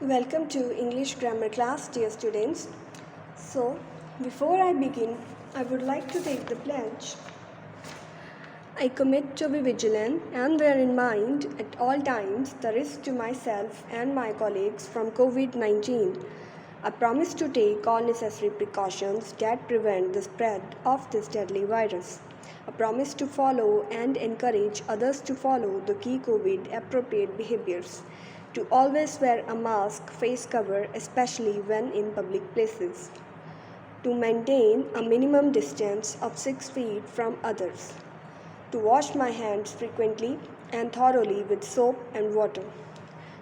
Welcome to English grammar class, dear students. So, before I begin, I would like to take the pledge. I commit to be vigilant and bear in mind at all times the risk to myself and my colleagues from COVID-19. I promise to take all necessary precautions that prevent the spread of this deadly virus. I promise to follow and encourage others to follow the key COVID appropriate behaviors. To always wear a mask, face cover, especially when in public places. To maintain a minimum distance of 6 feet from others. To wash my hands frequently and thoroughly with soap and water.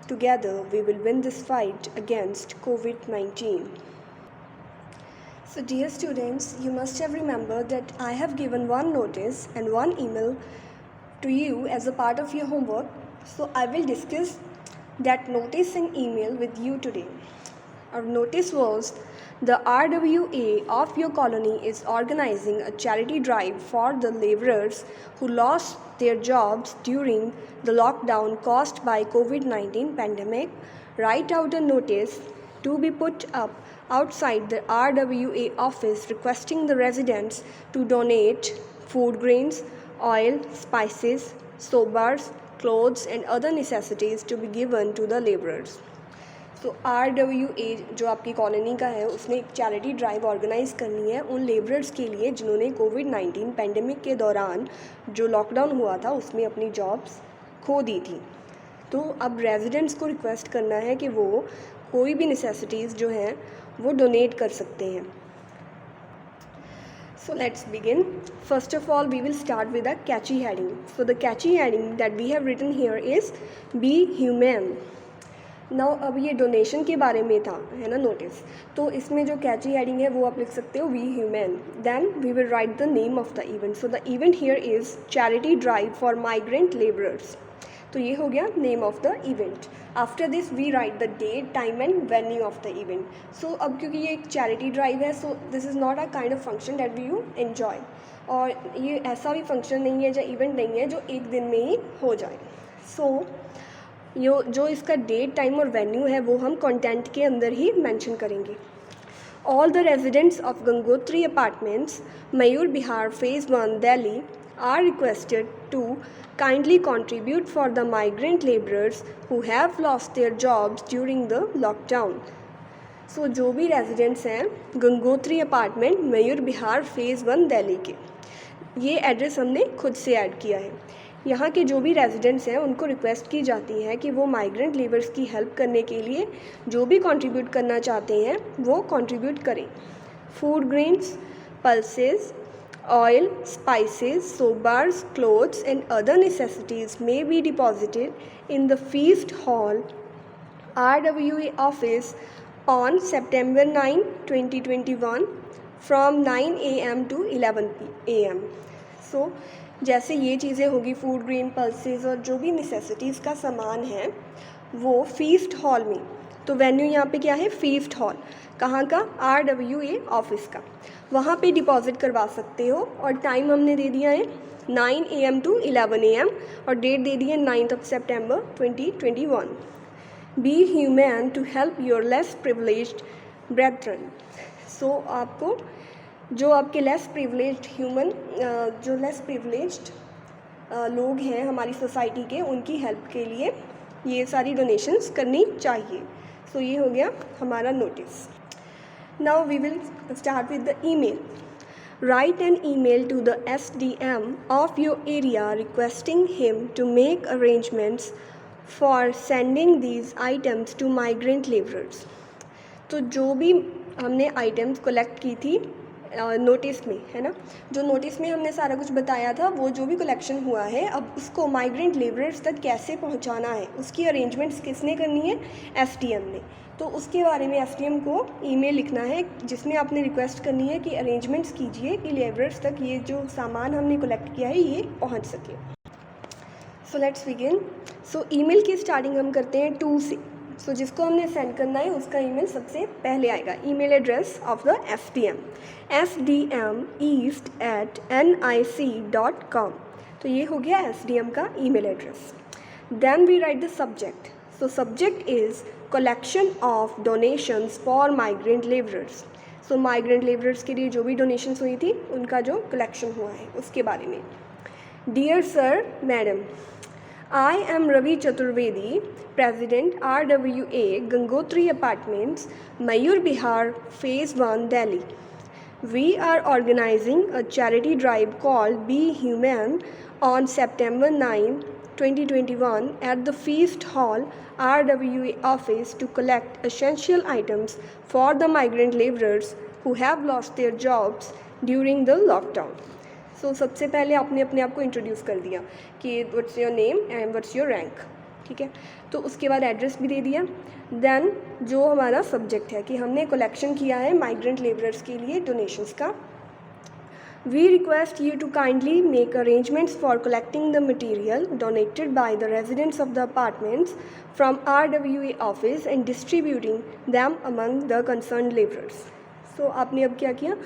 Together, we will win this fight against COVID-19. So, dear students, you must have remembered that I have given one notice and one email to you as a part of your homework. So, I will discuss that notice and email with you today. Our notice was the RWA of your colony is organizing a charity drive for the laborers who lost their jobs during the lockdown caused by COVID-19 pandemic. Write out a notice to be put up outside the RWA office requesting the residents to donate food grains, oil, spices, soap bars, clothes and other necessities to be given to the laborers. तो RWA जो आपकी colony का है उसने एक charity drive organise करनी है उन लेबरर्स के लिए जिन्होंने कोविड-19 पेंडेमिक के दौरान जो लॉकडाउन हुआ था उसमें अपनी जॉब्स खो दी थी. तो अब रेजिडेंट्स को रिक्वेस्ट करना है कि वो कोई भी नेसेसिटीज़ जो हैं वो डोनेट कर सकते हैं. So let's begin. First of all, we will start with a catchy heading. So the catchy heading that we have written here is Be Humane. Now अब ये डोनेशन के बारे में था है ना नोटिस, तो इसमें जो कैची हेडिंग है वो आप लिख सकते हो we human. Then we will write the name of the event. So the event here is charity drive for migrant labourers. तो ये हो गया name of the event. After this we write the date, time and venue of the event. So अब क्योंकि ये एक charity drive है so this is not a kind of function that we you enjoy. और ये ऐसा भी function नहीं है या इवेंट नहीं है जो एक दिन में ही हो जाए. सो जो इसका डेट, टाइम और वेन्यू है वो हम कंटेंट के अंदर ही मेंशन करेंगे. All the residents of Gangotri apartments, Mayur Vihar, phase 1, Delhi are requested to kindly contribute for the migrant laborers who have lost their jobs during the lockdown. So जो भी रेजिडेंट्स हैं गंगोत्री अपार्टमेंट, मयूर बिहार, फेज़ 1, दिल्ली के, ये एड्रेस हमने खुद से ऐड किया है. यहाँ के जो भी रेजिडेंट्स हैं उनको रिक्वेस्ट की जाती है कि वो माइग्रेंट लेबर्स की हेल्प करने के लिए जो भी कंट्रीब्यूट करना चाहते हैं वो कंट्रीब्यूट करें. Food grains, pulses, oil, spices, soap bars, clothes and other necessities may be deposited in the Feast Hall RWA office on September 9, 2021 from 9 a.m. to 11 a.m. So जैसे ये चीज़ें होगी फूड ग्रेन, पल्सेस और जो भी necessities का सामान है वो फीस्ट हॉल में. तो वेन्यू यहाँ पे क्या है, फीस्ट हॉल. कहाँ का, RWA ऑफिस का. वहाँ पे डिपॉजिट करवा सकते हो. और टाइम हमने दे दिया है 9 AM to 11 AM और डेट दे दी है 9th September 2021. Be human to help your less privileged brethren. So आपको जो आपके लेस प्रिविलेज्ड जो लेस प्रिविलेज्ड लोग हैं हमारी सोसाइटी के, उनकी हेल्प के लिए ये सारी डोनेशंस करनी चाहिए. सो ये हो गया हमारा notice. Now we will start with the email. Write an email to the SDM of your area requesting him to make arrangements for sending these items to migrant laborers. तो जो भी हमने आइटम्स कलेक्ट की थी notice में, है ना, जो नोटिस में हमने सारा कुछ बताया था वो जो भी कलेक्शन हुआ है अब उसको माइग्रेंट लेबरर्स तक कैसे पहुंचाना है उसकी अरेंजमेंट्स किसने करनी है, SDM ने. तो उसके बारे में SDM को ईमेल लिखना है जिसमें आपने रिक्वेस्ट करनी है कि अरेंजमेंट्स कीजिए कि लेबरर्स तक ये जो सामान हमने कलेक्ट किया है ये पहुंच सके. So let's begin. So email की स्टार्टिंग हम करते हैं 2 से. सो जिसको हमने सेंड करना है उसका ईमेल सबसे पहले आएगा. Email address of the SDM sdmeast@nic.com. तो ये हो गया SDM का email address. Then we write the subject. So subject is collection of donations for migrant labourers. So migrant labourers के लिए जो भी डोनेशंस हुई थी उनका जो कलेक्शन हुआ है उसके बारे में। Dear sir madam, I am Ravi Chaturvedi, President RWA Gangotri Apartments, Mayur Bihar, Phase 1, Delhi. We are organizing a charity drive called Be Human on September 9, 2021 at the Feast Hall RWA office to collect essential items for the migrant laborers who have lost their jobs during the lockdown. सो सबसे पहले आपने अपने आप को introduce कर दिया कि what's your name and what's your rank, ठीक है। तो उसके बाद एड्रेस भी दे दिया। देन जो हमारा सब्जेक्ट है कि हमने कलेक्शन किया है माइग्रेंट लेबरर्स के लिए डोनेशंस का। We request you to kindly make arrangements for collecting the material donated by the residents of the apartments from RWA office and distributing them among the concern labourers. So आपने अब क्या किया,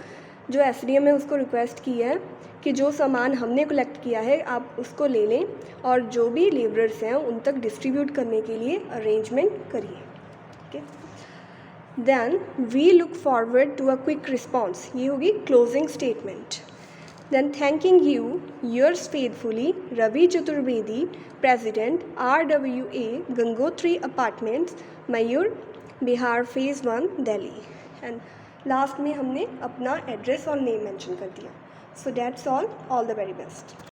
जो SDM है उसको request की है कि जो सामान हमने कलेक्ट किया है आप उसको ले लें और जो भी लेबरर्स हैं उन तक डिस्ट्रीब्यूट करने के लिए अरेंजमेंट करिए, ठीक है। Then we look forward to a quick response, ये होगी closing statement. Then thanking you, yours faithfully Ravi Chaturvedi, president RWA Gangotri apartments, Mayur Vihar, phase 1, Delhi. And last में हमने अपना एड्रेस और नेम मेंशन कर दिया। So that's all the very best.